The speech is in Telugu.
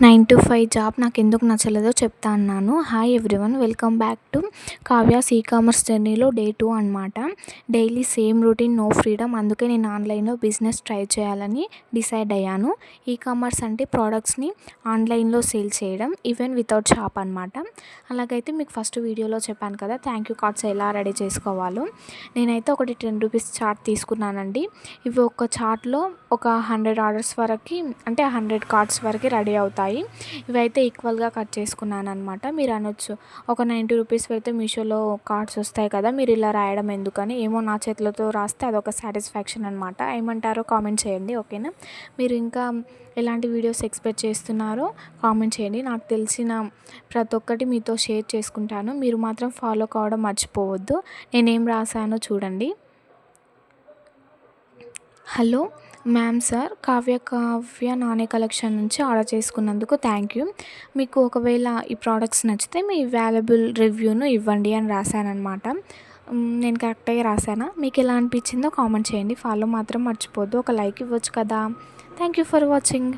9 to 5 జాబ్ నాకెందుకు నచ్చలేదో చెప్తా అన్నాను. Hi everyone, welcome back to Kavya's commerce జర్నీలో డే 2 అనమాట. Daily same routine, no freedom. అందుకే నేను ఆన్లైన్లో బిజినెస్ ట్రై చేయాలని డిసైడ్ అయ్యాను. కామర్స్ అంటే ప్రోడక్ట్స్ని ఆన్లైన్లో సేల్ చేయడం, ఈవెన్ వితౌట్ షాప్ అనమాట. అలాగైతే మీకు ఫస్ట్ వీడియోలో చెప్పాను కదా థ్యాంక్ యూ కార్డ్స్ ఎలా రెడీ చేసుకోవాలో. నేనైతే ఒకటి 10 రూపీస్ చార్ట్ తీసుకున్నానండి. ఇవి ఒక చార్ట్లో ఒక 100 ఆర్డర్స్ వరకు, అంటే 100 కార్డ్స్ వరకు రెడీ అవుతాయి. ఇవైతే ఈక్వల్గా కట్ చేసుకున్నాను అనమాట. మీరు అనొచ్చు, ఒక 90 రూపీస్ అయితే మీషోలో కార్డ్స్ వస్తాయి కదా, మీరు ఇలా రాయడం ఎందుకని. ఏమో, నా చేతులతో రాస్తే అదొక సాటిస్ఫాక్షన్ అనమాట. ఏమంటారో కామెంట్ చేయండి, ఓకేనా. మీరు ఇంకా ఎలాంటి వీడియోస్ ఎక్స్పెక్ట్ చేస్తున్నారో కామెంట్ చేయండి. నాకు తెలిసిన ప్రతి ఒక్కటి మీతో షేర్ చేసుకుంటాను. మీరు మాత్రం ఫాలో కావడం మర్చిపోవద్దు. నేనేం రాశానో చూడండి. హలో మ్యామ్ సార్, కావ్య నానే కలెక్షన్ నుంచి ఆర్డర్ చేసుకున్నందుకు థ్యాంక్ యూ. మీకు ఒకవేళ ఈ ప్రోడక్ట్స్ నచ్చితే మీ వాల్యుబుల్ రివ్యూను ఇవ్వండి అని రాశానమాట. నేను కరెక్ట్గా రాశానా? మీకు ఎలా అనిపించిందో కామెంట్ చేయండి. ఫాలో మాత్రం మర్చిపోద్దు. ఒక లైక్ ఇవ్వచ్చు కదా. Thank you for watching.